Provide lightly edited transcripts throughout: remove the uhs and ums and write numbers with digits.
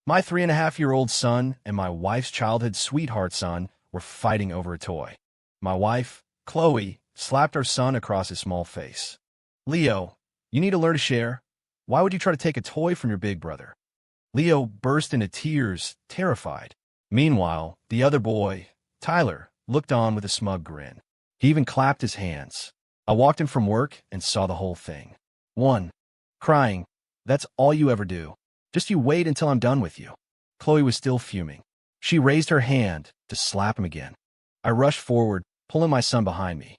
My 3.5-year-old son and my wife's childhood sweetheart son were fighting over a toy. My wife, Chloe, slapped our son across his small face. Leo, you need to learn to share. Why would you try to take a toy from your big brother? Leo burst into tears, terrified. Meanwhile, the other boy, Tyler, looked on with a smug grin. He even clapped his hands. I walked in from work and saw the whole thing. 1. Crying. That's all you ever do. Just you wait until I'm done with you. Chloe was still fuming. She raised her hand to slap him again. I rushed forward, pulling my son behind me.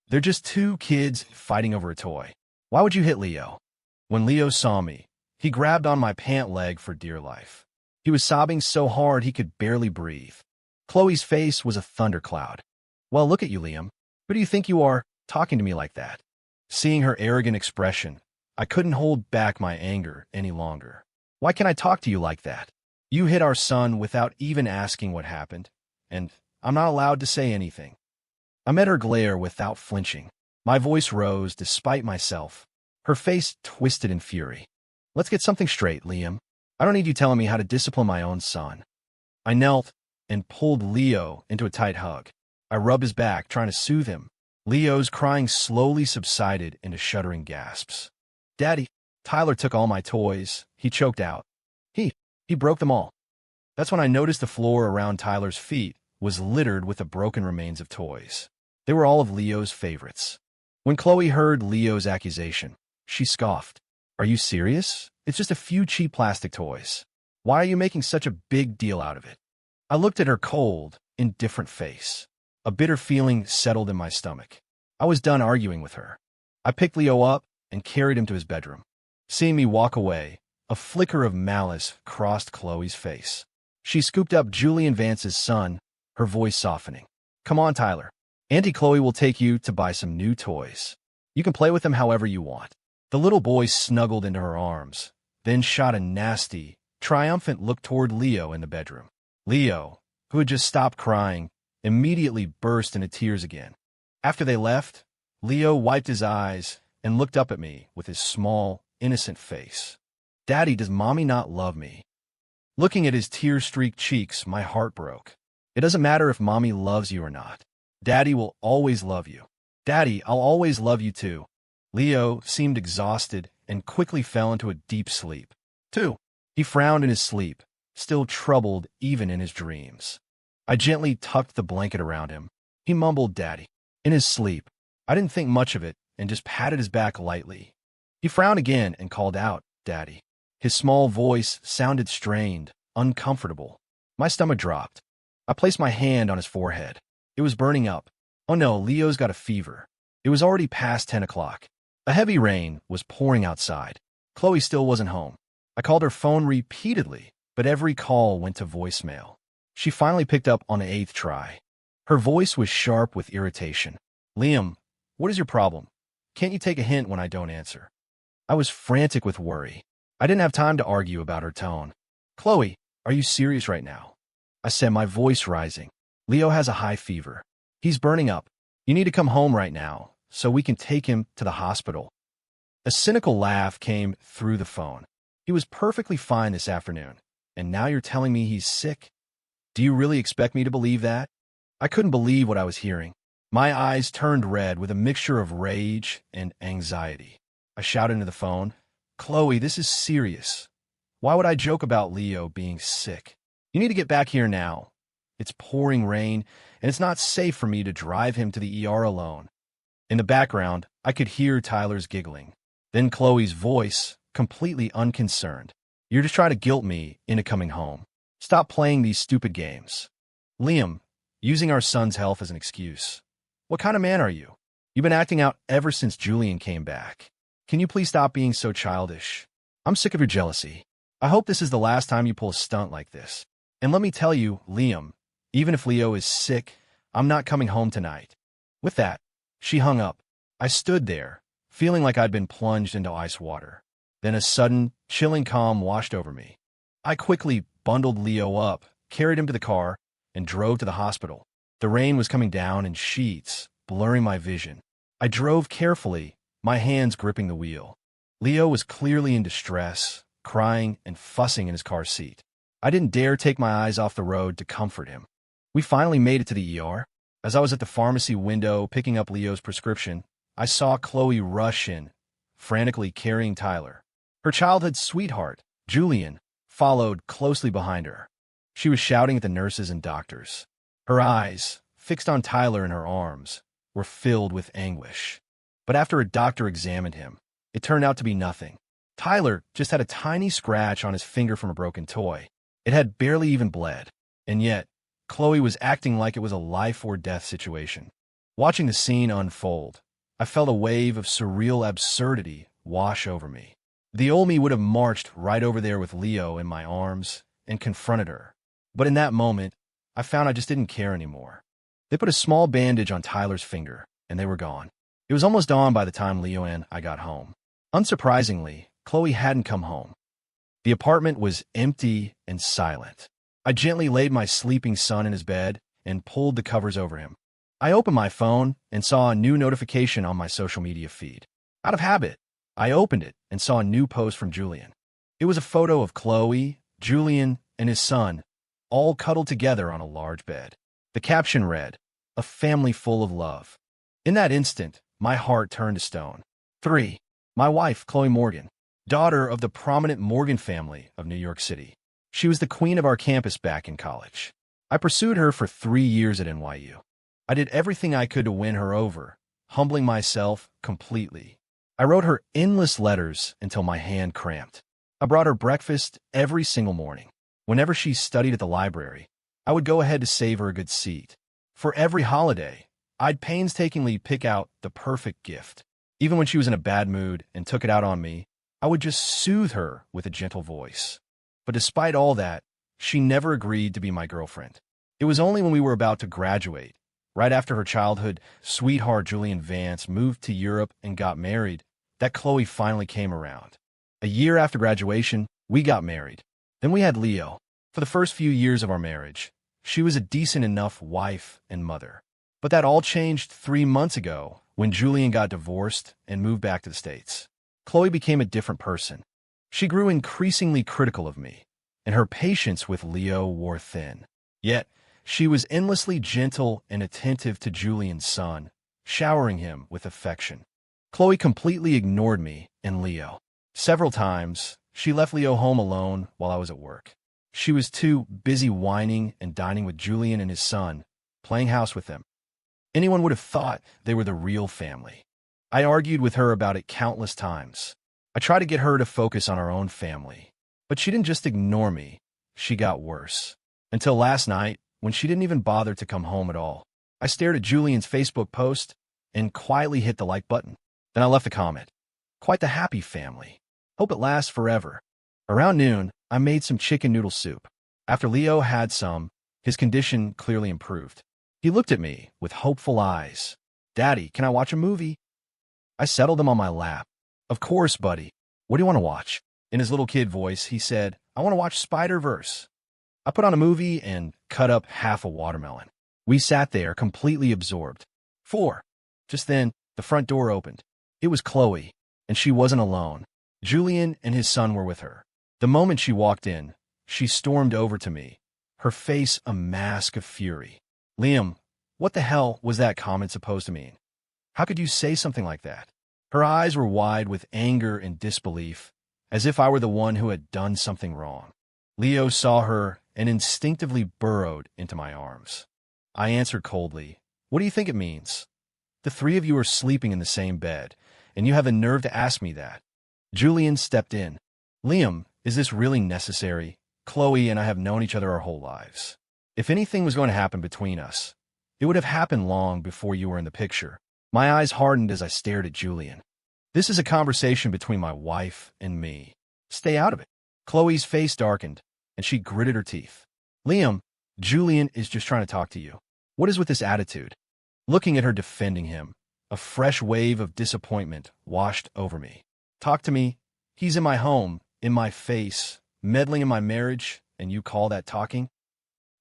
They're just two kids fighting over a toy. Why would you hit Leo? When Leo saw me, he grabbed on my pant leg for dear life. He was sobbing so hard he could barely breathe. Chloe's face was a thundercloud. Well, look at you, Liam. Who do you think you are, talking to me like that? Seeing her arrogant expression, I couldn't hold back my anger any longer. Why can't I talk to you like that? You hit our son without even asking what happened, and I'm not allowed to say anything. I met her glare without flinching. My voice rose despite myself. Her face twisted in fury. Let's get something straight, Liam. I don't need you telling me how to discipline my own son. I knelt and pulled Leo into a tight hug. I rubbed his back, trying to soothe him. Leo's crying slowly subsided into shuddering gasps. Daddy, Tyler took all my toys, he choked out. He broke them all. That's when I noticed the floor around Tyler's feet was littered with the broken remains of toys. They were all of Leo's favorites. When Chloe heard Leo's accusation, she scoffed. Are you serious? It's just a few cheap plastic toys. Why are you making such a big deal out of it? I looked at her cold, indifferent face. A bitter feeling settled in my stomach. I was done arguing with her. I picked Leo up and carried him to his bedroom. Seeing me walk away, a flicker of malice crossed Chloe's face. She scooped up Julian Vance's son, her voice softening. Come on, Tyler. Auntie Chloe will take you to buy some new toys. You can play with them however you want. The little boy snuggled into her arms, then shot a nasty, triumphant look toward Leo in the bedroom. Leo, who had just stopped crying, immediately burst into tears again. After they left, Leo wiped his eyes and looked up at me with his small, innocent face. Daddy, does Mommy not love me? Looking at his tear-streaked cheeks, my heart broke. It doesn't matter if Mommy loves you or not. Daddy will always love you. Daddy, I'll always love you too. Leo seemed exhausted and quickly fell into a deep sleep. 2. He frowned in his sleep, still troubled even in his dreams. I gently tucked the blanket around him. He mumbled, Daddy. In his sleep, I didn't think much of it and just patted his back lightly. He frowned again and called out, Daddy. His small voice sounded strained, uncomfortable. My stomach dropped. I placed my hand on his forehead. It was burning up. Oh no, Leo's got a fever. It was already past 10 o'clock. A heavy rain was pouring outside. Chloe still wasn't home. I called her phone repeatedly, but every call went to voicemail. She finally picked up on the 8th try. Her voice was sharp with irritation. Liam, what is your problem? Can't you take a hint when I don't answer? I was frantic with worry. I didn't have time to argue about her tone. Chloe, are you serious right now? I said, my voice rising. Leo has a high fever. He's burning up. You need to come home right now so we can take him to the hospital. A cynical laugh came through the phone. He was perfectly fine this afternoon, and now you're telling me he's sick? Do you really expect me to believe that? I couldn't believe what I was hearing. My eyes turned red with a mixture of rage and anxiety. I shouted into the phone, Chloe, this is serious. Why would I joke about Leo being sick? You need to get back here now. It's pouring rain, and it's not safe for me to drive him to the ER alone. In the background, I could hear Tyler's giggling. Then Chloe's voice, completely unconcerned. You're just trying to guilt me into coming home. Stop playing these stupid games. Liam, using our son's health as an excuse. What kind of man are you? You've been acting out ever since Julian came back. Can you please stop being so childish? I'm sick of your jealousy. I hope this is the last time you pull a stunt like this. And let me tell you, Liam, even if Leo is sick, I'm not coming home tonight. With that, she hung up. I stood there, feeling like I'd been plunged into ice water. Then a sudden, chilling calm washed over me. I quickly bundled Leo up, carried him to the car, and drove to the hospital. The rain was coming down in sheets, blurring my vision. I drove carefully, my hands gripping the wheel. Leo was clearly in distress, crying and fussing in his car seat. I didn't dare take my eyes off the road to comfort him. We finally made it to the ER. As I was at the pharmacy window picking up Leo's prescription, I saw Chloe rush in, frantically carrying Tyler. Her childhood sweetheart, Julian, followed closely behind her. She was shouting at the nurses and doctors. Her eyes, fixed on Tyler in her arms, were filled with anguish. But after a doctor examined him, it turned out to be nothing. Tyler just had a tiny scratch on his finger from a broken toy. It had barely even bled. And yet, Chloe was acting like it was a life-or-death situation. Watching the scene unfold, I felt a wave of surreal absurdity wash over me. The old me would have marched right over there with Leo in my arms and confronted her. But in that moment, I found I just didn't care anymore. They put a small bandage on Tyler's finger, and they were gone. It was almost dawn by the time Leo and I got home. Unsurprisingly, Chloe hadn't come home. The apartment was empty and silent. I gently laid my sleeping son in his bed and pulled the covers over him. I opened my phone and saw a new notification on my social media feed. Out of habit, I opened it and saw a new post from Julian. It was a photo of Chloe, Julian, and his son, all cuddled together on a large bed. The caption read, "A family full of love." In that instant, my heart turned to stone. 3. My wife, Chloe Morgan, daughter of the prominent Morgan family of New York City. She was the queen of our campus back in college. I pursued her for 3 years at NYU. I did everything I could to win her over, humbling myself completely. I wrote her endless letters until my hand cramped. I brought her breakfast every single morning. Whenever she studied at the library, I would go ahead to save her a good seat. For every holiday, I'd painstakingly pick out the perfect gift. Even when she was in a bad mood and took it out on me, I would just soothe her with a gentle voice. But despite all that, she never agreed to be my girlfriend. It was only when we were about to graduate, right after her childhood sweetheart Julian Vance moved to Europe and got married, that Chloe finally came around. A year after graduation, we got married. Then we had Leo. For the first few years of our marriage, she was a decent enough wife and mother. But that all changed 3 months ago when Julian got divorced and moved back to the States. Chloe became a different person. She grew increasingly critical of me, and her patience with Leo wore thin. Yet, she was endlessly gentle and attentive to Julian's son, showering him with affection. Chloe completely ignored me and Leo. Several times, she left Leo home alone while I was at work. She was too busy whining and dining with Julian and his son, playing house with them. Anyone would have thought they were the real family. I argued with her about it countless times. I tried to get her to focus on our own family. But she didn't just ignore me, she got worse. Until last night, when she didn't even bother to come home at all. I stared at Julian's Facebook post and quietly hit the like button. Then I left a comment. "Quite the happy family. Hope it lasts forever." Around noon, I made some chicken noodle soup. After Leo had some, his condition clearly improved. He looked at me with hopeful eyes. "Daddy, can I watch a movie?" I settled him on my lap. "Of course, buddy. What do you want to watch?" In his little kid voice, he said, "I want to watch Spider-Verse." I put on a movie and cut up half a watermelon. We sat there completely absorbed. 4. Just then, the front door opened. It was Chloe, and she wasn't alone. Julian and his son were with her. The moment she walked in, she stormed over to me, her face a mask of fury. "Liam, what the hell was that comment supposed to mean? How could you say something like that?" Her eyes were wide with anger and disbelief, as if I were the one who had done something wrong. Leo saw her and instinctively burrowed into my arms. I answered coldly, "What do you think it means? The 3 of you are sleeping in the same bed, and you have the nerve to ask me that." Julian stepped in. "Liam, is this really necessary? Chloe and I have known each other our whole lives. If anything was going to happen between us, it would have happened long before you were in the picture." My eyes hardened as I stared at Julian. "This is a conversation between my wife and me. Stay out of it." Chloe's face darkened, and she gritted her teeth. "Liam, Julian is just trying to talk to you. What is with this attitude?" Looking at her defending him, a fresh wave of disappointment washed over me. "Talk to me. He's in my home, in my face, meddling in my marriage, and you call that talking?"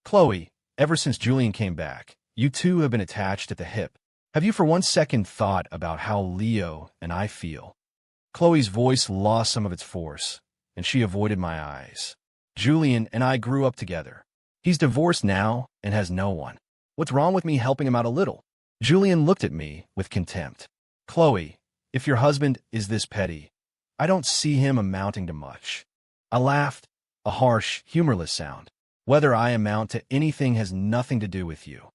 "Chloe, ever since Julian came back, you two have been attached at the hip. Have you for one second thought about how Leo and I feel?" Chloe's voice lost some of its force, and she avoided my eyes. Julian and I grew up together. He's divorced now and has no one. What's wrong with me helping him out a little? Julian looked at me with contempt. Chloe, if your husband is this petty, I don't see him amounting to much. I laughed, a harsh, humorless sound. Whether I amount to anything has nothing to do with you.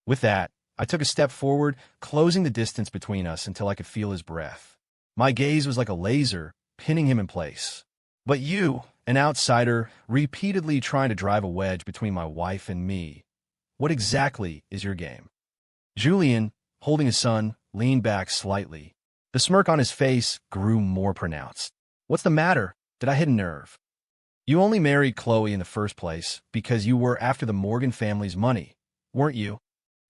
With that, I took a step forward, closing the distance between us until I could feel his breath. My gaze was like a laser, pinning him in place. But you, an outsider, repeatedly trying to drive a wedge between my wife and me. What exactly is your game? Julian, holding his son, leaned back slightly. The smirk on his face grew more pronounced. What's the matter? Did I hit a nerve? You only married Chloe in the first place because you were after the Morgan family's money, weren't you?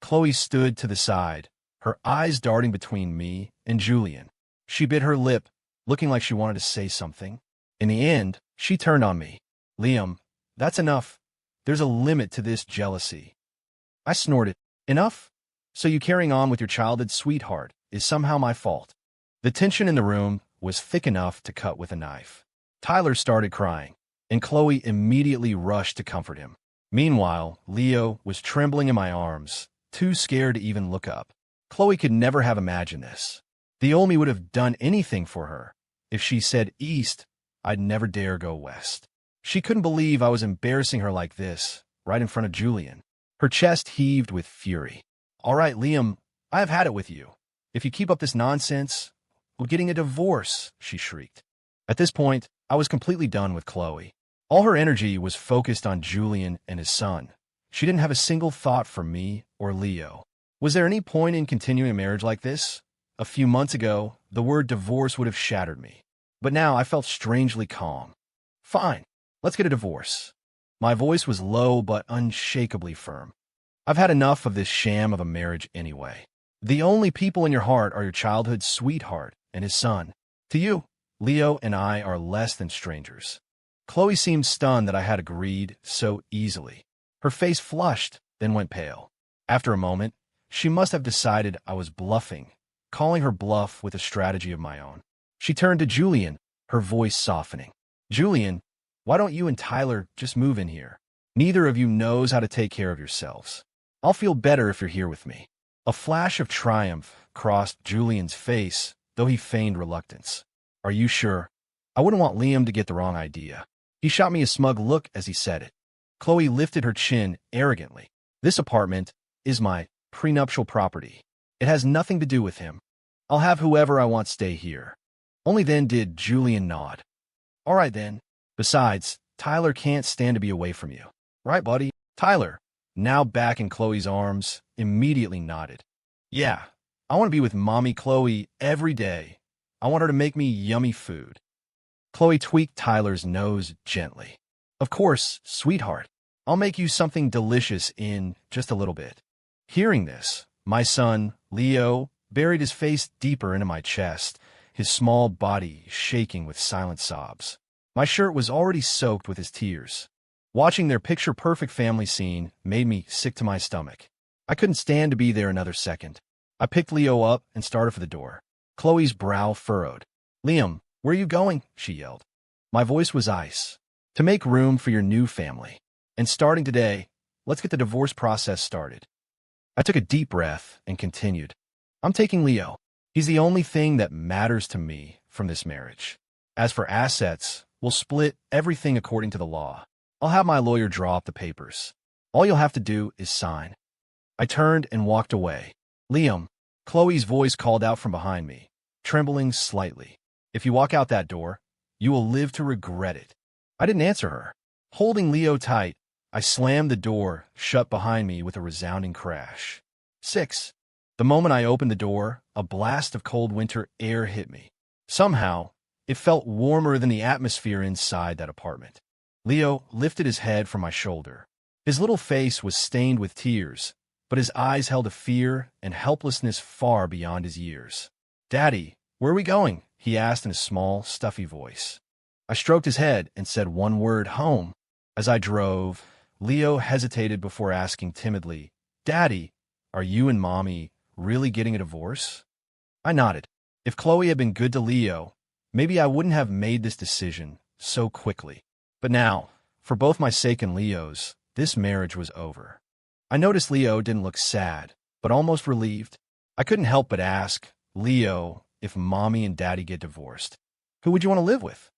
Chloe stood to the side, her eyes darting between me and Julian. She bit her lip, looking like she wanted to say something. In the end, she turned on me. Liam, that's enough. There's a limit to this jealousy. I snorted. Enough? So you carrying on with your childhood sweetheart is somehow my fault. The tension in the room was thick enough to cut with a knife. Tyler started crying, and Chloe immediately rushed to comfort him. Meanwhile, Leo was trembling in my arms, too scared to even look up. Chloe could never have imagined this. The old me would have done anything for her. If she said east, I'd never dare go west. She couldn't believe I was embarrassing her like this, right in front of Julian. Her chest heaved with fury. All right, Liam, I have had it with you. If you keep up this nonsense, we're getting a divorce, she shrieked. At this point, I was completely done with Chloe. All her energy was focused on Julian and his son. She didn't have a single thought for me or Leo. Was there any point in continuing a marriage like this? A few months ago, the word divorce would have shattered me. But now I felt strangely calm. Fine, let's get a divorce. My voice was low but unshakably firm. I've had enough of this sham of a marriage anyway. The only people in your heart are your childhood sweetheart and his son. To you, Leo and I are less than strangers. Chloe seemed stunned that I had agreed so easily. Her face flushed, then went pale. After a moment, she must have decided I was bluffing, calling her bluff with a strategy of my own. She turned to Julian, her voice softening. Julian, why don't you and Tyler just move in here? Neither of you knows how to take care of yourselves. I'll feel better if you're here with me. A flash of triumph crossed Julian's face, though he feigned reluctance. Are you sure? I wouldn't want Liam to get the wrong idea. He shot me a smug look as he said it. Chloe lifted her chin arrogantly. This apartment is my prenuptial property. It has nothing to do with him. I'll have whoever I want stay here. Only then did Julian nod. All right then. Besides, Tyler can't stand to be away from you. Right, buddy? Tyler, now back in Chloe's arms, immediately nodded. Yeah, I want to be with Mommy Chloe every day. I want her to make me yummy food. Chloe tweaked Tyler's nose gently. Of course, sweetheart. I'll make you something delicious in just a little bit. Hearing this, my son, Leo, buried his face deeper into my chest, his small body shaking with silent sobs. My shirt was already soaked with his tears. Watching their picture-perfect family scene made me sick to my stomach. I couldn't stand to be there another second. I picked Leo up and started for the door. Chloe's brow furrowed. Liam, where are you going? She yelled. My voice was ice. To make room for your new family. And starting today, let's get the divorce process started. I took a deep breath and continued. I'm taking Leo. He's the only thing that matters to me from this marriage. As for assets, we'll split everything according to the law. I'll have my lawyer draw up the papers. All you'll have to do is sign. I turned and walked away. Liam, Chloe's voice called out from behind me, trembling slightly. If you walk out that door, you will live to regret it. I didn't answer her. Holding Leo tight, I slammed the door shut behind me with a resounding crash. 6. The moment I opened the door, a blast of cold winter air hit me. Somehow, it felt warmer than the atmosphere inside that apartment. Leo lifted his head from my shoulder. His little face was stained with tears, but his eyes held a fear and helplessness far beyond his years. Daddy, where are we going? He asked in a small, stuffy voice. I stroked his head and said one word, home. As I drove, Leo hesitated before asking timidly, Daddy, are you and Mommy really getting a divorce? I nodded. If Chloe had been good to Leo, maybe I wouldn't have made this decision so quickly. But now, For both my sake and Leo's, this marriage was over. I noticed Leo didn't look sad, but almost relieved. I couldn't help but ask, Leo, if mommy and daddy get divorced, who would you want to live with?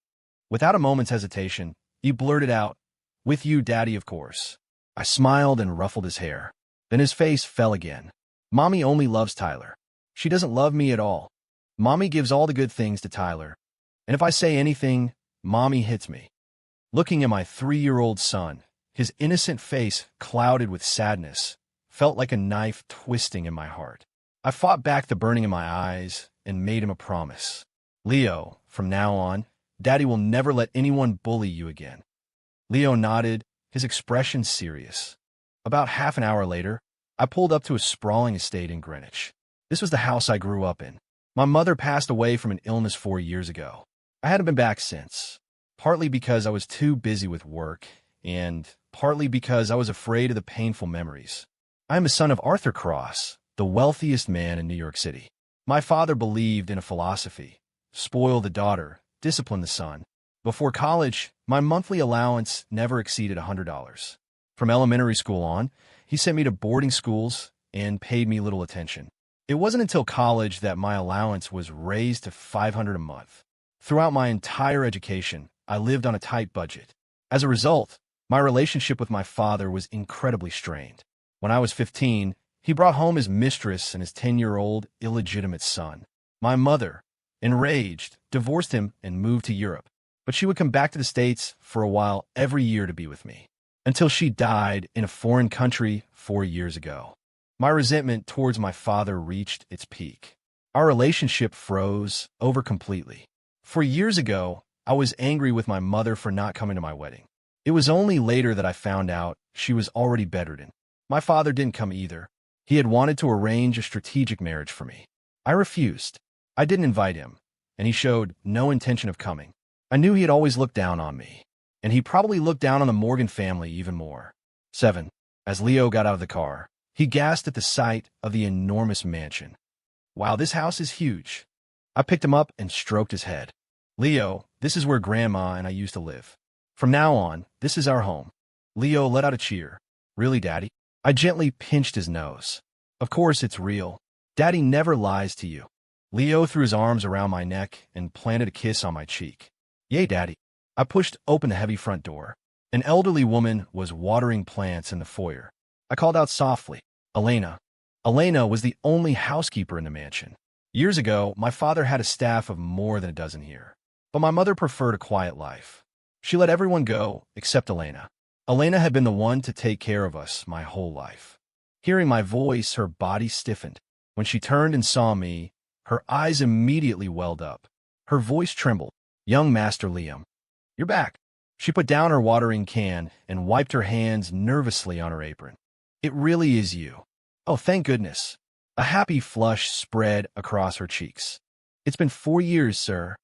Without a moment's hesitation, he blurted out, with you, daddy, of course. I smiled and ruffled his hair. Then his face fell again. Mommy only loves Tyler. She doesn't love me at all. Mommy gives all the good things to Tyler. And if I say anything, mommy hits me. Looking at my 3-year-old son, his innocent face clouded with sadness, felt like a knife twisting in my heart. I fought back the burning in my eyes and made him a promise. Leo, from now on, daddy will never let anyone bully you again. Leo nodded, his expression serious. About half an hour later, I pulled up to a sprawling estate in Greenwich. This was the house I grew up in. My mother passed away from an illness 4 years ago. I hadn't been back since, partly because I was too busy with work, and partly because I was afraid of the painful memories. I am a son of Arthur Cross, the wealthiest man in New York City. My father believed in a philosophy: spoil the daughter, discipline the son. Before college, my monthly allowance never exceeded $100. From elementary school on, he sent me to boarding schools and paid me little attention. It wasn't until college that my allowance was raised to $500 a month. Throughout my entire education, I lived on a tight budget. As a result, my relationship with my father was incredibly strained. When I was 15, he brought home his mistress and his 10-year-old illegitimate son. My mother, enraged, divorced him and moved to Europe. But she would come back to the States for a while every year to be with me, until she died in a foreign country 4 years ago. My resentment towards my father reached its peak. Our relationship froze over completely. 4 years ago, I was angry with my mother for not coming to my wedding. It was only later that I found out she was already bedridden. My father didn't come either. He had wanted to arrange a strategic marriage for me. I refused. I didn't invite him, and he showed no intention of coming. I knew he had always looked down on me, and he probably looked down on the Morgan family even more. 7. As Leo got out of the car, he gasped at the sight of the enormous mansion. Wow, this house is huge. I picked him up and stroked his head. Leo, this is where Grandma and I used to live. From now on, this is our home. Leo let out a cheer. Really, Daddy? I gently pinched his nose. Of course it's real. Daddy never lies to you. Leo threw his arms around my neck and planted a kiss on my cheek. Yay, Daddy. I pushed open the heavy front door. An elderly woman was watering plants in the foyer. I called out softly, Elena. Elena was the only housekeeper in the mansion. Years ago, my father had a staff of more than a dozen here. But my mother preferred a quiet life. She let everyone go except Elena. Elena had been the one to take care of us my whole life. Hearing my voice, her body stiffened. When she turned and saw me, her eyes immediately welled up. Her voice trembled. Young Master Liam, you're back. She put down her watering can and wiped her hands nervously on her apron. It really is you. Oh, thank goodness. A happy flush spread across her cheeks. It's been 4 years, sir.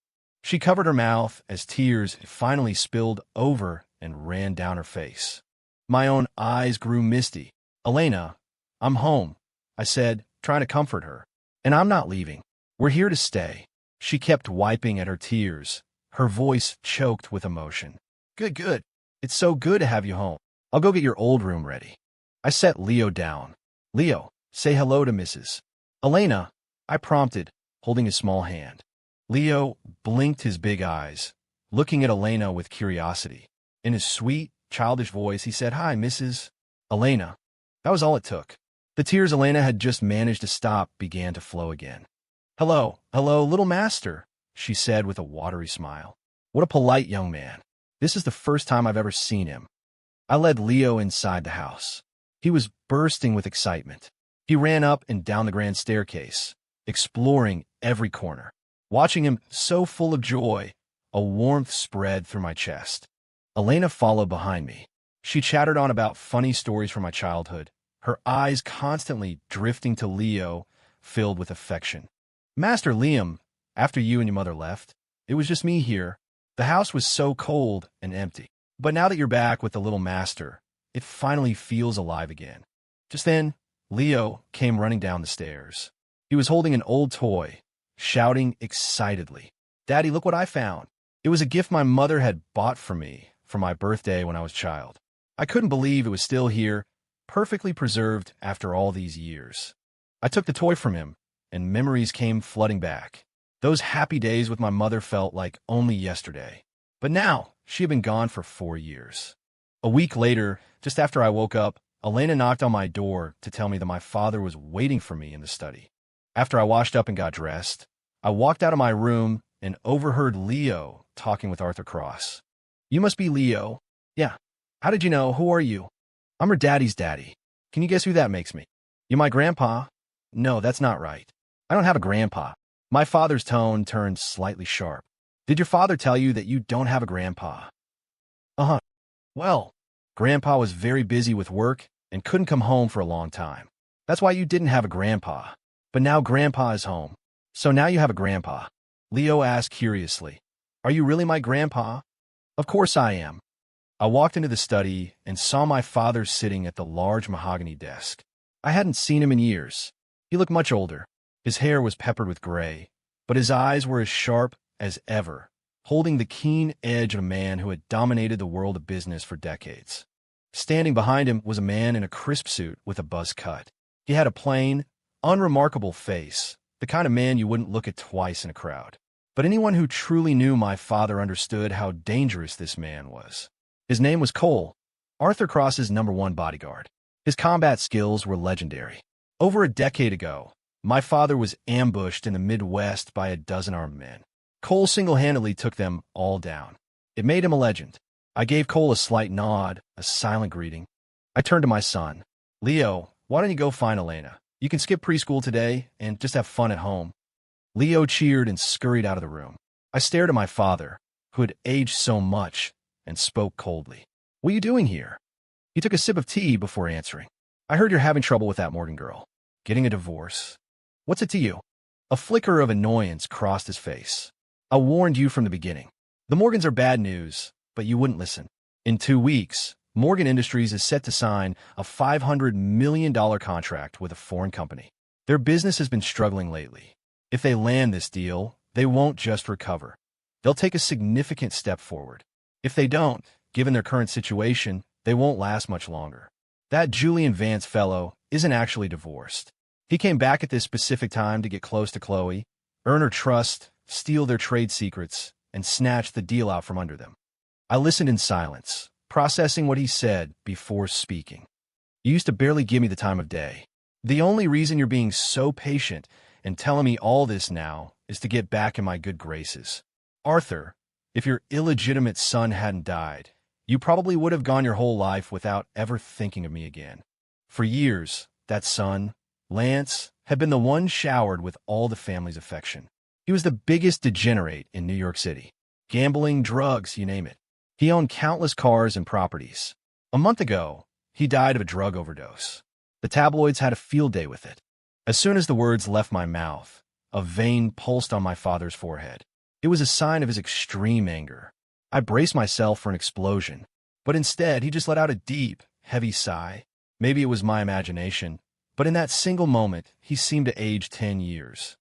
She covered her mouth as tears finally spilled over and ran down her face. My own eyes grew misty. Elena, I'm home, I said, trying to comfort her. And I'm not leaving. We're here to stay. She kept wiping at her tears, her voice choked with emotion. Good, good. It's so good to have you home. I'll go get your old room ready. I set Leo down. Leo, say hello to Mrs. Elena, I prompted, holding his small hand. Leo blinked his big eyes, looking at Elena with curiosity. In his sweet, childish voice, he said, Hi, Mrs. Elena. That was all it took. The tears Elena had just managed to stop began to flow again. Hello, little master, she said with a watery smile. What a polite young man. This is the first time I've ever seen him. I led Leo inside the house. He was bursting with excitement. He ran up and down the grand staircase, exploring every corner. Watching him so full of joy, a warmth spread through my chest. Elena followed behind me. She chattered on about funny stories from my childhood, her eyes constantly drifting to Leo, filled with affection. Master Liam, after you and your mother left, it was just me here. The house was so cold and empty. But now that you're back with the little master, it finally feels alive again. Just then, Leo came running down the stairs. He was holding an old toy, shouting excitedly, Daddy, look what I found. It was a gift my mother had bought for me for my birthday when I was a child. I couldn't believe it was still here, perfectly preserved after all these years. I took the toy from him, and memories came flooding back. Those happy days with my mother felt like only yesterday. But now, she had been gone for 4 years. A week later, just after I woke up, Elena knocked on my door to tell me that my father was waiting for me in the study. After I washed up and got dressed, I walked out of my room and overheard Leo talking with Arthur Cross. "You must be Leo." "Yeah." "How did you know? Who are you?" "I'm her daddy's daddy." "Can you guess who that makes me?" "You my grandpa?" "No, that's not right. I don't have a grandpa." My father's tone turned slightly sharp. "Did your father tell you that you don't have a grandpa?" "Uh-huh." "Well, Grandpa was very busy with work and couldn't come home for a long time. That's why you didn't have a grandpa. But now Grandpa is home. So now you have a grandpa." Leo asked curiously. "Are you really my grandpa?" "Of course I am." I walked into the study and saw my father sitting at the large mahogany desk. I hadn't seen him in years. He looked much older. His hair was peppered with gray, but his eyes were as sharp as ever, holding the keen edge of a man who had dominated the world of business for decades. Standing behind him was a man in a crisp suit with a buzz cut. He had a plain, unremarkable face, the kind of man you wouldn't look at twice in a crowd. But anyone who truly knew my father understood how dangerous this man was. His name was Cole, Arthur Cross's #1 bodyguard. His combat skills were legendary. Over a decade ago, my father was ambushed in the Midwest by a dozen armed men. Cole single-handedly took them all down. It made him a legend. I gave Cole a slight nod, a silent greeting. I turned to my son. "Leo, why don't you go find Elena? You can skip preschool today and just have fun at home." Leo cheered and scurried out of the room. I stared at my father, who had aged so much, and spoke coldly. "What are you doing here?" He took a sip of tea before answering. "I heard you're having trouble with that Morgan girl. Getting a divorce. What's it to you?" A flicker of annoyance crossed his face. "I warned you from the beginning. The Morgans are bad news, but you wouldn't listen. In 2 weeks, Morgan Industries is set to sign a $500 million contract with a foreign company. Their business has been struggling lately. If they land this deal, they won't just recover. They'll take a significant step forward. If they don't, given their current situation, they won't last much longer. That Julian Vance fellow isn't actually divorced. He came back at this specific time to get close to Chloe, earn her trust, steal their trade secrets, and snatch the deal out from under them." I listened in silence, processing what he said before speaking. "You used to barely give me the time of day. The only reason you're being so patient and telling me all this now is to get back in my good graces. Arthur, if your illegitimate son hadn't died, you probably would have gone your whole life without ever thinking of me again. For years, that son, Lance, had been the one showered with all the family's affection. He was the biggest degenerate in New York City. Gambling, drugs, you name it. He owned countless cars and properties. A month ago, he died of a drug overdose. The tabloids had a field day with it. As soon as the words left my mouth, a vein pulsed on my father's forehead. It was a sign of his extreme anger. I braced myself for an explosion, but instead he just let out a deep, heavy sigh. Maybe it was my imagination, but in that single moment, he seemed to age 10 years.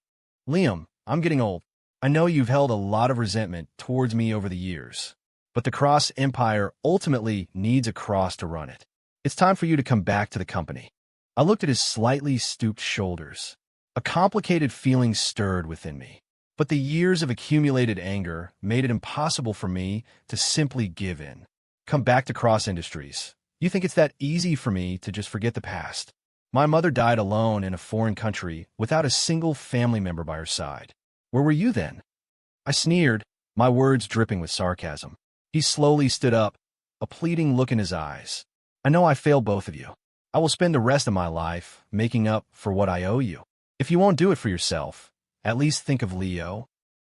"Liam, I'm getting old. I know you've held a lot of resentment towards me over the years, but the Cross Empire ultimately needs a Cross to run it. It's time for you to come back to the company." I looked at his slightly stooped shoulders. A complicated feeling stirred within me, but the years of accumulated anger made it impossible for me to simply give in. "Come back to Cross Industries. You think it's that easy for me to just forget the past? My mother died alone in a foreign country without a single family member by her side. Where were you then?" I sneered, my words dripping with sarcasm. He slowly stood up, a pleading look in his eyes. "I know I failed both of you. I will spend the rest of my life making up for what I owe you. If you won't do it for yourself, at least think of Leo."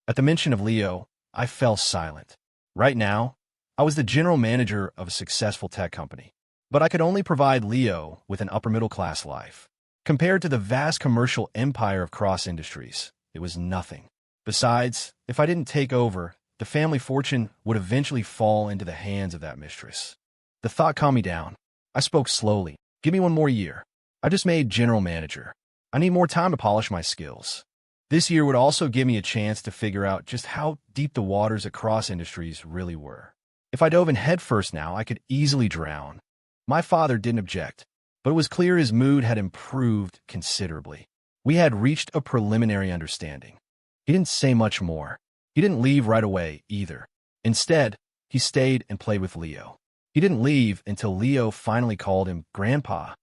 At the mention of Leo, I fell silent. Right now, I was the general manager of a successful tech company, but I could only provide Leo with an upper-middle-class life. Compared to the vast commercial empire of Cross Industries, it was nothing. Besides, if I didn't take over, the family fortune would eventually fall into the hands of that mistress. The thought calmed me down. I spoke slowly. "Give me 1 more year. I just made general manager. I need more time to polish my skills. This year would also give me a chance to figure out just how deep the waters at Cross Industries really were." If I dove in headfirst now, I could easily drown. My father didn't object, but it was clear his mood had improved considerably. We had reached a preliminary understanding. He didn't say much more. He didn't leave right away, either. Instead, he stayed and played with Leo. He didn't leave until Leo finally called him Grandpa.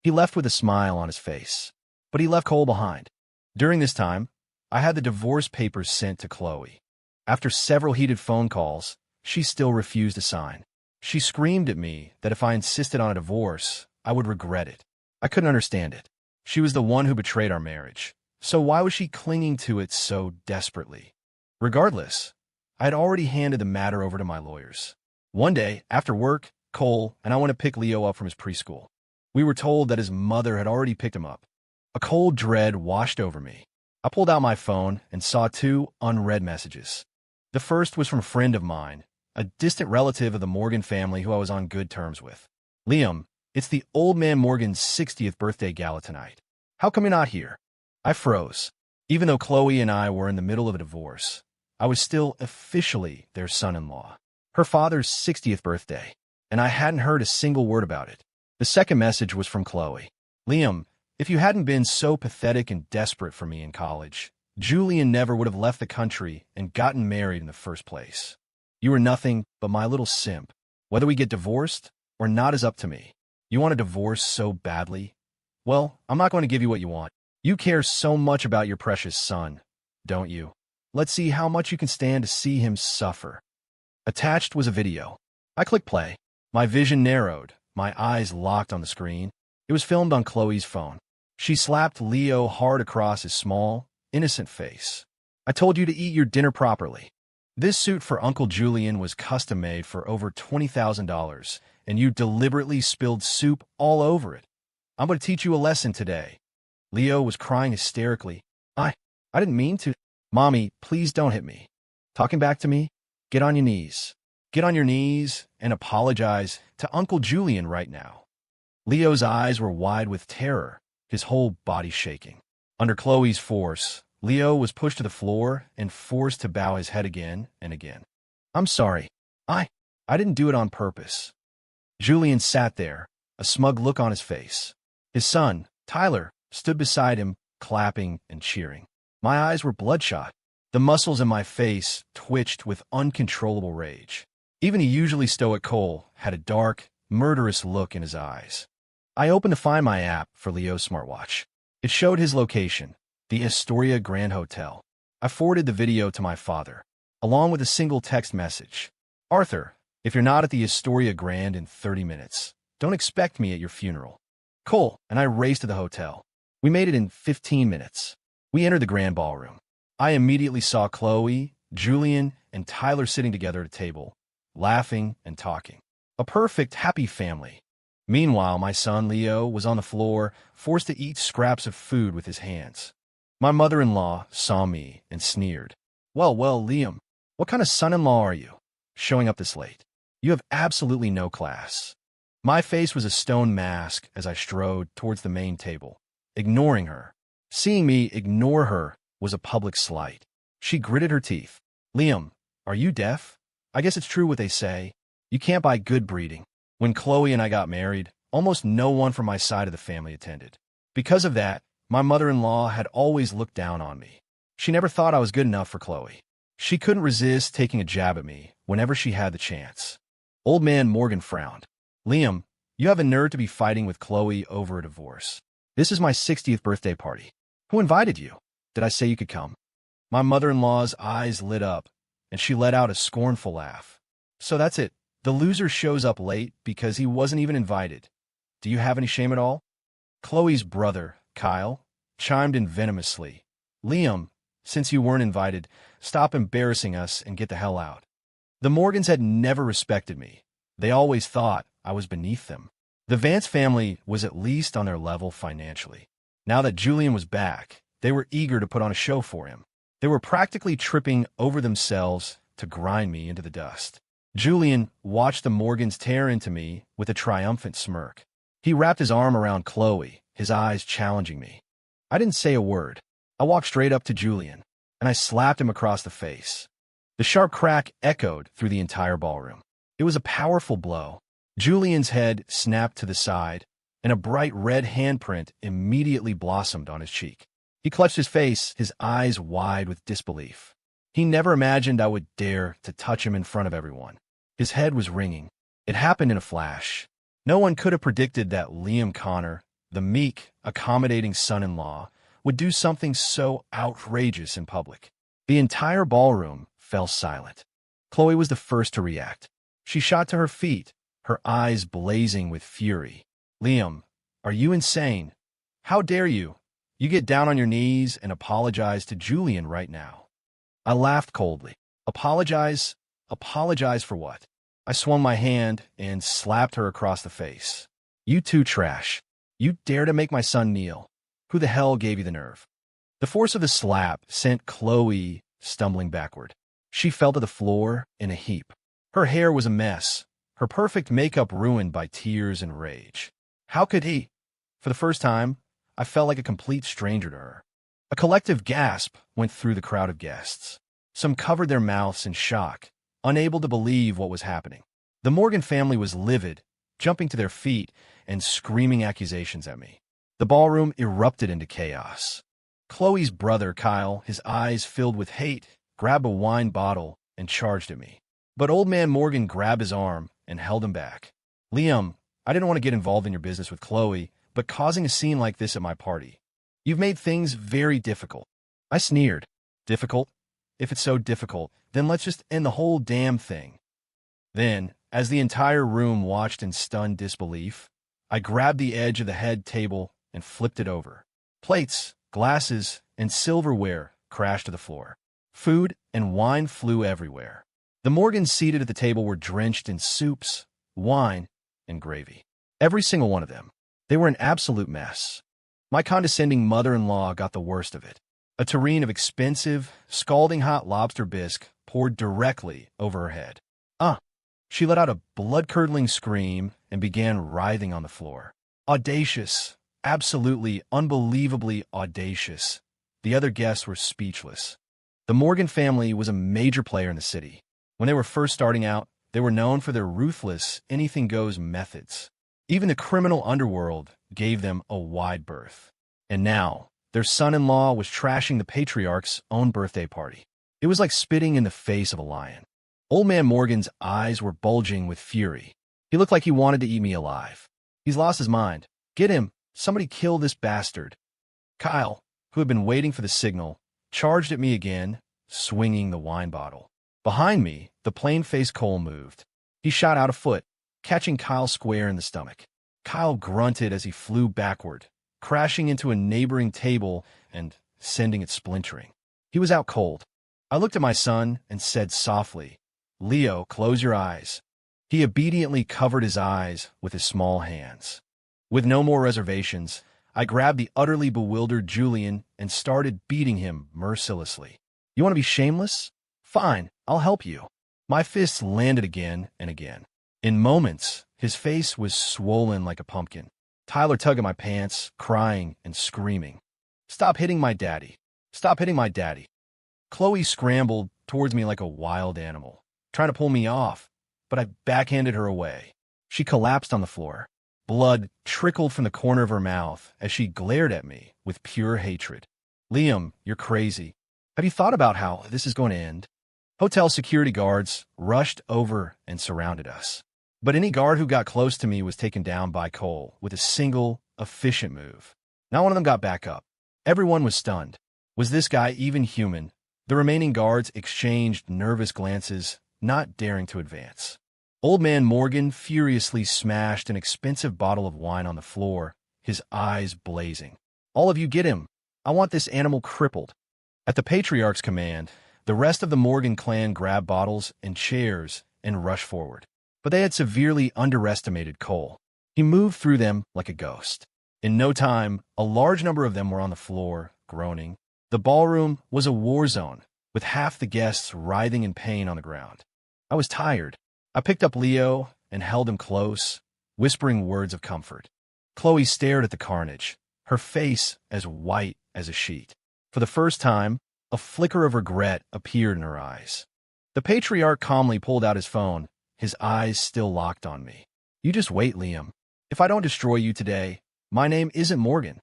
He left with a smile on his face, but he left Cole behind. During this time, I had the divorce papers sent to Chloe. After several heated phone calls, she still refused to sign. She screamed at me that if I insisted on a divorce, I would regret it. I couldn't understand it. She was the one who betrayed our marriage, so why was she clinging to it so desperately? Regardless, I had already handed the matter over to my lawyers. One day, after work, Cole and I went to pick Leo up from his preschool. We were told that his mother had already picked him up. A cold dread washed over me. I pulled out my phone and saw two unread messages. The first was from a friend of mine, a distant relative of the Morgan family who I was on good terms with. Liam, it's the old man Morgan's 60th birthday gala tonight. How come you're not here? I froze. Even though Chloe and I were in the middle of a divorce, I was still officially their son-in-law. Her father's 60th birthday, and I hadn't heard a single word about it. The second message was from Chloe. Liam, if you hadn't been so pathetic and desperate for me in college, Julian never would have left the country and gotten married in the first place. You were nothing but my little simp. Whether we get divorced or not is up to me. You want a divorce so badly? Well, I'm not going to give you what you want. You care so much about your precious son, don't you? Let's see how much you can stand to see him suffer. Attached was a video. I clicked play. My vision narrowed, my eyes locked on the screen. It was filmed on Chloe's phone. She slapped Leo hard across his small, innocent face. I told you to eat your dinner properly. This suit for Uncle Julian was custom-made for over $20,000, and you deliberately spilled soup all over it. I'm going to teach you a lesson today. Leo was crying hysterically. I didn't mean to. Mommy, please don't hit me. Talking back to me? Get on your knees. Get on your knees and apologize to Uncle Julian right now. Leo's eyes were wide with terror, his whole body shaking. Under Chloe's force, Leo was pushed to the floor and forced to bow his head again and again. I'm sorry. I didn't do it on purpose. Julian sat there, a smug look on his face. His son, Tyler, stood beside him, clapping and cheering. My eyes were bloodshot. The muscles in my face twitched with uncontrollable rage. Even a usually stoic Cole had a dark, murderous look in his eyes. I opened to find my app for Leo's smartwatch. It showed his location, the Astoria Grand Hotel. I forwarded the video to my father, along with a single text message. Arthur, if you're not at the Astoria Grand in 30 minutes, don't expect me at your funeral. Cole and I raced to the hotel. We made it in 15 minutes. We entered the grand ballroom. I immediately saw Chloe, Julian, and Tyler sitting together at a table, laughing and talking. A perfect, happy family. Meanwhile, my son Leo was on the floor, forced to eat scraps of food with his hands. My mother-in-law saw me and sneered. Well, Liam, what kind of son-in-law are you, showing up this late? You have absolutely no class. My face was a stone mask as I strode towards the main table, ignoring her. Seeing me ignore her was a public slight. She gritted her teeth. Liam, are you deaf? I guess it's true what they say. You can't buy good breeding. When Chloe and I got married, almost no one from my side of the family attended. Because of that, my mother-in-law had always looked down on me. She never thought I was good enough for Chloe. She couldn't resist taking a jab at me whenever she had the chance. Old man Morgan frowned. Liam, you have a nerve to be fighting with Chloe over a divorce. This is my 60th birthday party. Who invited you? Did I say you could come? My mother-in-law's eyes lit up, and she let out a scornful laugh. So that's it. The loser shows up late because he wasn't even invited. Do you have any shame at all? Chloe's brother, Kyle, chimed in venomously. Liam, since you weren't invited, stop embarrassing us and get the hell out. The Morgans had never respected me. They always thought I was beneath them. The Vance family was at least on their level financially. Now that Julian was back, they were eager to put on a show for him. They were practically tripping over themselves to grind me into the dust. Julian watched the Morgans tear into me with a triumphant smirk. He wrapped his arm around Chloe, his eyes challenging me. I didn't say a word. I walked straight up to Julian, and I slapped him across the face. The sharp crack echoed through the entire ballroom. It was a powerful blow. Julian's head snapped to the side, and a bright red handprint immediately blossomed on his cheek. He clutched his face, his eyes wide with disbelief. He never imagined I would dare to touch him in front of everyone. His head was ringing. It happened in a flash. No one could have predicted that Liam Connor, the meek, accommodating son-in-law, would do something so outrageous in public. The entire ballroom fell silent. Chloe was the first to react. She shot to her feet, her eyes blazing with fury. "Liam, are you insane? How dare you? You get down on your knees and apologize to Julian right now." I laughed coldly. Apologize? Apologize for what? I swung my hand and slapped her across the face. "You two trash. You dare to make my son kneel. Who the hell gave you the nerve?" The force of the slap sent Chloe stumbling backward. She fell to the floor in a heap. Her hair was a mess, her perfect makeup ruined by tears and rage. How could he? For the first time, I felt like a complete stranger to her. A collective gasp went through the crowd of guests. Some covered their mouths in shock, unable to believe what was happening. The Morgan family was livid, jumping to their feet and screaming accusations at me. The ballroom erupted into chaos. Chloe's brother, Kyle, his eyes filled with hate, grabbed a wine bottle and charged at me. But old man Morgan grabbed his arm and held him back. "Liam, I didn't want to get involved in your business with Chloe, but causing a scene like this at my party. You've made things very difficult." I sneered. "Difficult? If it's so difficult, then let's just end the whole damn thing." Then, as the entire room watched in stunned disbelief, I grabbed the edge of the head table and flipped it over. Plates, glasses, and silverware crashed to the floor. Food and wine flew everywhere. The Morgans seated at the table were drenched in soups, wine, and gravy. Every single one of them. They were an absolute mess. My condescending mother-in-law got the worst of it. A tureen of expensive, scalding hot lobster bisque poured directly over her head. She let out a blood-curdling scream and began writhing on the floor. Audacious, absolutely, unbelievably audacious. The other guests were speechless. The Morgan family was a major player in the city. When they were first starting out, they were known for their ruthless, anything-goes methods. Even the criminal underworld gave them a wide berth. And now, their son-in-law was trashing the patriarch's own birthday party. It was like spitting in the face of a lion. Old man Morgan's eyes were bulging with fury. He looked like he wanted to eat me alive. "He's lost his mind. Get him! Somebody kill this bastard!" Kyle, who had been waiting for the signal, charged at me again, swinging the wine bottle. Behind me, the plain-faced Cole moved. He shot out a foot, catching Kyle square in the stomach. Kyle grunted as he flew backward, crashing into a neighboring table and sending it splintering. He was out cold. I looked at my son and said softly, "Leo, close your eyes." He obediently covered his eyes with his small hands. With no more reservations, I grabbed the utterly bewildered Julian and started beating him mercilessly. "You want to be shameless? Fine, I'll help you." My fists landed again and again. In moments, his face was swollen like a pumpkin. Tyler tugged at my pants, crying and screaming. "Stop hitting my daddy. Stop hitting my daddy." Chloe scrambled towards me like a wild animal, trying to pull me off, but I backhanded her away. She collapsed on the floor. Blood trickled from the corner of her mouth as she glared at me with pure hatred. "Liam, you're crazy. Have you thought about how this is going to end?" Hotel security guards rushed over and surrounded us. But any guard who got close to me was taken down by Cole with a single, efficient move. Not one of them got back up. Everyone was stunned. Was this guy even human? The remaining guards exchanged nervous glances, not daring to advance. Old man Morgan furiously smashed an expensive bottle of wine on the floor, his eyes blazing. "All of you get him. I want this animal crippled." At the patriarch's command, the rest of the Morgan clan grabbed bottles and chairs and rushed forward. But they had severely underestimated Cole. He moved through them like a ghost. In no time, a large number of them were on the floor, groaning. The ballroom was a war zone, with half the guests writhing in pain on the ground. I was tired. I picked up Leo and held him close, whispering words of comfort. Chloe stared at the carnage, her face as white as a sheet. For the first time, a flicker of regret appeared in her eyes. The patriarch calmly pulled out his phone, his eyes still locked on me. You just wait, Liam. If I don't destroy you today, my name isn't Morgan.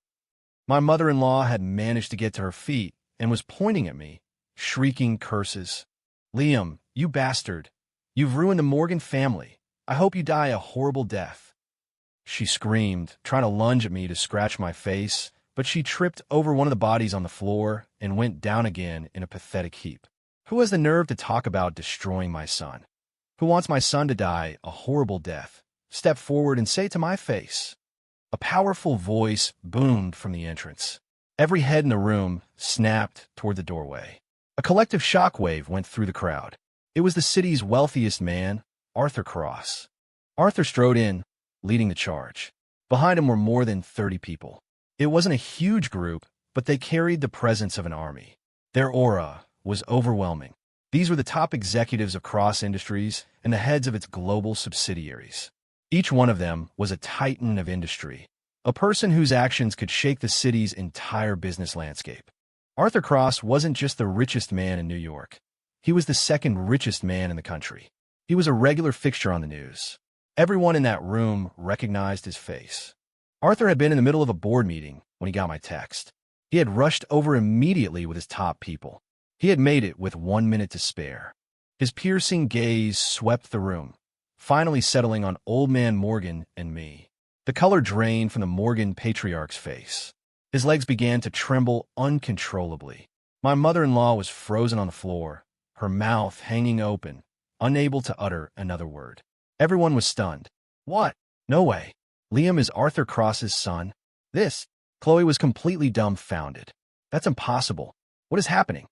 My mother-in-law had managed to get to her feet and was pointing at me, shrieking curses. Liam, you bastard. You've ruined the Morgan family. I hope you die a horrible death. She screamed, trying to lunge at me to scratch my face, but she tripped over one of the bodies on the floor and went down again in a pathetic heap. Who has the nerve to talk about destroying my son? Who wants my son to die a horrible death? Step forward and say it to my face. A powerful voice boomed from the entrance. Every head in the room snapped toward the doorway. A collective shockwave went through the crowd. It was the city's wealthiest man, Arthur Cross. Arthur strode in, leading the charge. Behind him were more than 30 people. It wasn't a huge group, but they carried the presence of an army. Their aura was overwhelming. These were the top executives of Cross Industries and the heads of its global subsidiaries. Each one of them was a titan of industry, a person whose actions could shake the city's entire business landscape. Arthur Cross wasn't just the richest man in New York. He was the second richest man in the country. He was a regular fixture on the news. Everyone in that room recognized his face. Arthur had been in the middle of a board meeting when he got my text. He had rushed over immediately with his top people. He had made it with 1 minute to spare. His piercing gaze swept the room, finally settling on Old Man Morgan and me. The color drained from the Morgan patriarch's face. His legs began to tremble uncontrollably. My mother-in-law was frozen on the floor, her mouth hanging open, unable to utter another word. Everyone was stunned. What? No way. Liam is Arthur Cross's son? This? Chloe was completely dumbfounded. That's impossible. What is happening?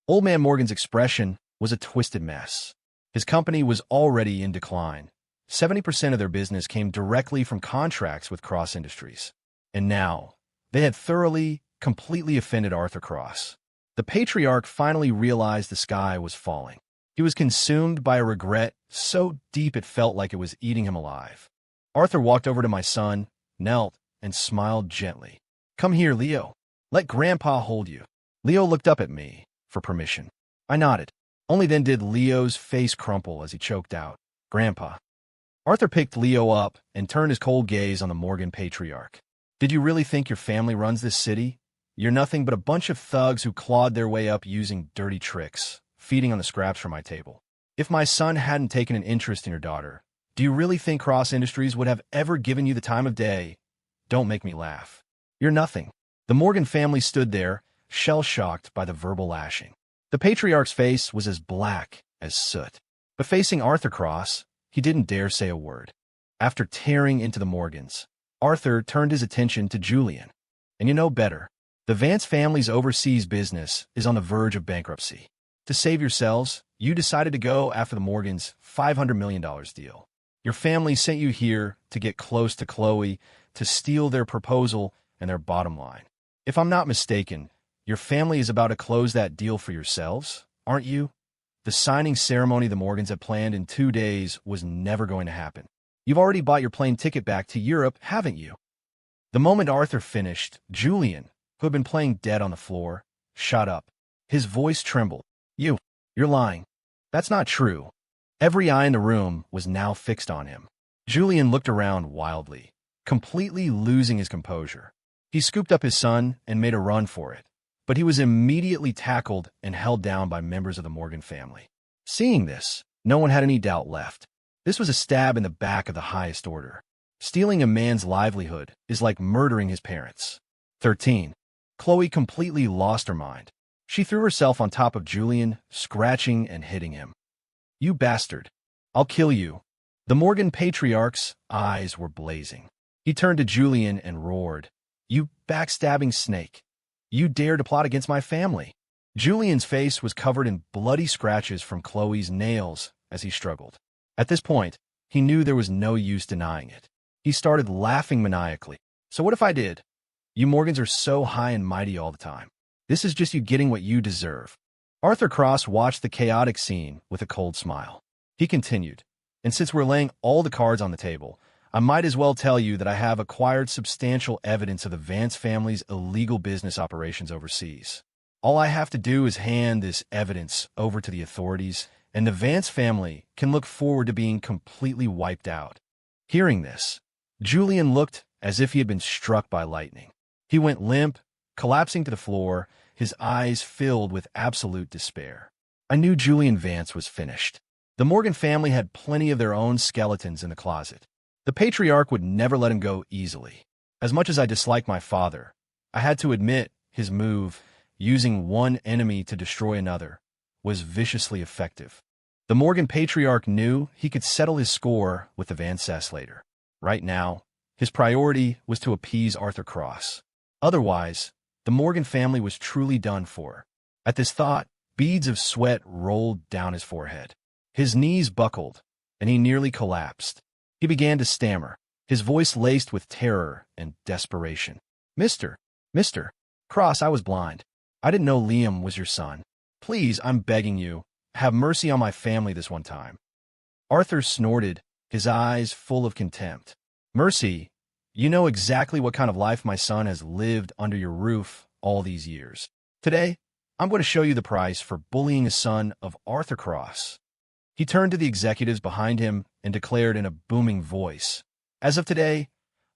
Old Man Morgan's expression was a twisted mess. His company was already in decline. 70% of their business came directly from contracts with Cross Industries. And now, they had thoroughly, completely offended Arthur Cross. The patriarch finally realized the sky was falling. He was consumed by a regret so deep it felt like it was eating him alive. Arthur walked over to my son, knelt, and smiled gently. Come here, Leo. Let Grandpa hold you. Leo looked up at me for permission. I nodded. Only then did Leo's face crumple as he choked out, Grandpa. Arthur picked Leo up and turned his cold gaze on the Morgan patriarch. Did you really think your family runs this city? You're nothing but a bunch of thugs who clawed their way up using dirty tricks, feeding on the scraps from my table. If my son hadn't taken an interest in your daughter, do you really think Cross Industries would have ever given you the time of day? Don't make me laugh. You're nothing. The Morgan family stood there, shell-shocked by the verbal lashing. The patriarch's face was as black as soot. But facing Arthur Cross, he didn't dare say a word. After tearing into the Morgans, Arthur turned his attention to Julian. And you know better. The Vance family's overseas business is on the verge of bankruptcy. To save yourselves, you decided to go after the Morgans' $500 million deal. Your family sent you here to get close to Chloe, to steal their proposal and their bottom line. If I'm not mistaken, your family is about to close that deal for yourselves, aren't you? The signing ceremony the Morgans had planned in 2 days was never going to happen. You've already bought your plane ticket back to Europe, haven't you? The moment Arthur finished, Julian, who had been playing dead on the floor, shot up. His voice trembled. You're lying. That's not true. Every eye in the room was now fixed on him. Julian looked around wildly, completely losing his composure. He scooped up his son and made a run for it, but he was immediately tackled and held down by members of the Morgan family. Seeing this, no one had any doubt left. This was a stab in the back of the highest order. Stealing a man's livelihood is like murdering his parents. 13. Chloe completely lost her mind. She threw herself on top of Julian, scratching and hitting him. You bastard. I'll kill you. The Morgan patriarch's eyes were blazing. He turned to Julian and roared. You backstabbing snake. You dare to plot against my family. Julian's face was covered in bloody scratches from Chloe's nails as he struggled. At this point, he knew there was no use denying it. He started laughing maniacally. So what if I did? You Morgans are so high and mighty all the time. This is just you getting what you deserve. Arthur Cross watched the chaotic scene with a cold smile. He continued, and since we're laying all the cards on the table, I might as well tell you that I have acquired substantial evidence of the Vance family's illegal business operations overseas. All I have to do is hand this evidence over to the authorities, and the Vance family can look forward to being completely wiped out. Hearing this, Julian looked as if he had been struck by lightning. He went limp, collapsing to the floor, his eyes filled with absolute despair. I knew Julian Vance was finished. The Morgan family had plenty of their own skeletons in the closet. The patriarch would never let him go easily. As much as I disliked my father, I had to admit his move, using one enemy to destroy another, was viciously effective. The Morgan patriarch knew he could settle his score with the Vances later. Right now, his priority was to appease Arthur Cross. Otherwise, the Morgan family was truly done for. At this thought, beads of sweat rolled down his forehead. His knees buckled, and he nearly collapsed. He began to stammer, his voice laced with terror and desperation. Mr. Cross, I was blind. I didn't know Liam was your son. Please, I'm begging you, have mercy on my family this one time. Arthur snorted, his eyes full of contempt. Mercy? You know exactly what kind of life my son has lived under your roof all these years. Today, I'm going to show you the price for bullying a son of Arthur Cross. He turned to the executives behind him and declared in a booming voice, as of today,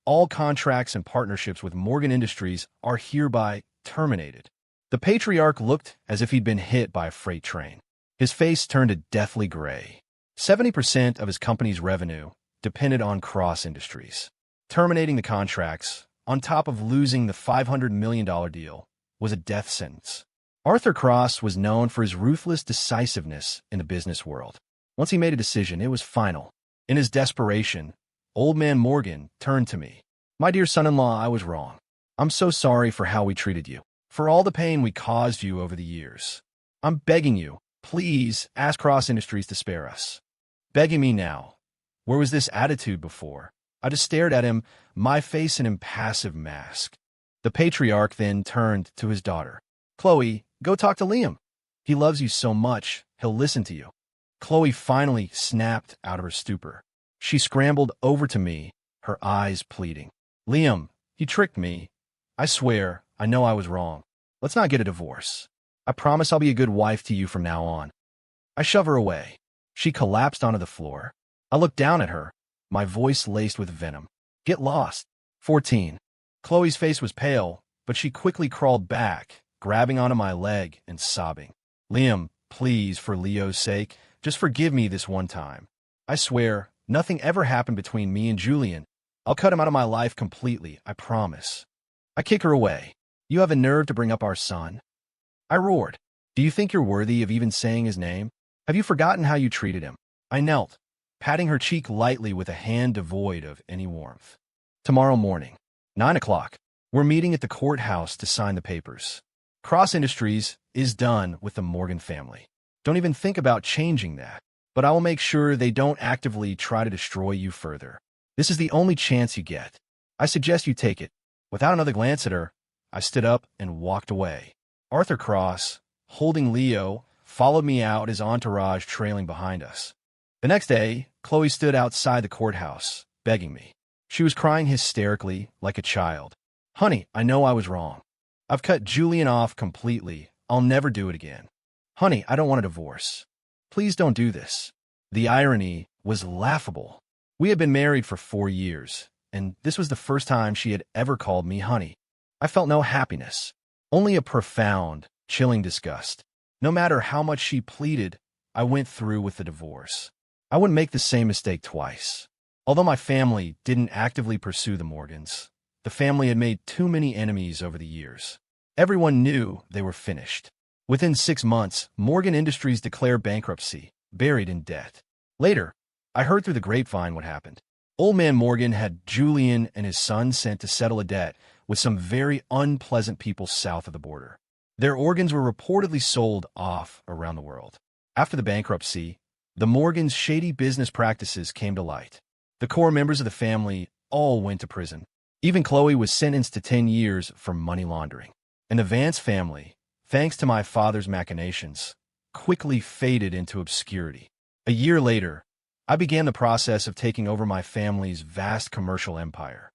all contracts and partnerships with Morgan Industries are hereby terminated. The patriarch looked as if he'd been hit by a freight train. His face turned a deathly gray. 70% of his company's revenue depended on Cross Industries. Terminating the contracts, on top of losing the $500 million deal, was a death sentence. Arthur Cross was known for his ruthless decisiveness in the business world. Once he made a decision, it was final. In his desperation, Old Man Morgan turned to me. My dear son-in-law, I was wrong. I'm so sorry for how we treated you, for all the pain we caused you over the years. I'm begging you, please ask Cross Industries to spare us. Begging me now. Where was this attitude before? I just stared at him, my face an impassive mask. The patriarch then turned to his daughter. Chloe, go talk to Liam. He loves you so much, he'll listen to you. Chloe finally snapped out of her stupor. She scrambled over to me, her eyes pleading. Liam, he tricked me. I swear, I know I was wrong. Let's not get a divorce. I promise I'll be a good wife to you from now on. I shove her away. She collapsed onto the floor. I looked down at her, my voice laced with venom. Get lost. 14. Chloe's face was pale, but she quickly crawled back, grabbing onto my leg and sobbing. Liam, please, for Leo's sake, just forgive me this one time. I swear, nothing ever happened between me and Julian. I'll cut him out of my life completely, I promise. I kick her away. You have a nerve to bring up our son? I roared. Do you think you're worthy of even saying his name? Have you forgotten how you treated him? I knelt, patting her cheek lightly with a hand devoid of any warmth. Tomorrow morning, 9 o'clock, we're meeting at the courthouse to sign the papers. Cross Industries is done with the Morgan family. Don't even think about changing that, but I will make sure they don't actively try to destroy you further. This is the only chance you get. I suggest you take it. Without another glance at her, I stood up and walked away. Arthur Cross, holding Leo, followed me out, his entourage trailing behind us. The next day, Chloe stood outside the courthouse, begging me. She was crying hysterically, like a child. Honey, I know I was wrong. I've cut Julian off completely. I'll never do it again. Honey, I don't want a divorce. Please don't do this. The irony was laughable. We had been married for 4 years, and this was the first time she had ever called me honey. I felt no happiness, only a profound, chilling disgust. No matter how much she pleaded, I went through with the divorce. I wouldn't make the same mistake twice. Although my family didn't actively pursue the Morgans, the family had made too many enemies over the years. Everyone knew they were finished. Within 6 months, Morgan Industries declared bankruptcy, buried in debt. Later, I heard through the grapevine what happened. Old Man Morgan had Julian and his son sent to settle a debt with some very unpleasant people south of the border. Their organs were reportedly sold off around the world. After the bankruptcy, the Morgans' shady business practices came to light. The core members of the family all went to prison. Even Chloe was sentenced to 10 years for money laundering. And the Vance family, thanks to my father's machinations, quickly faded into obscurity. A year later, I began the process of taking over my family's vast commercial empire.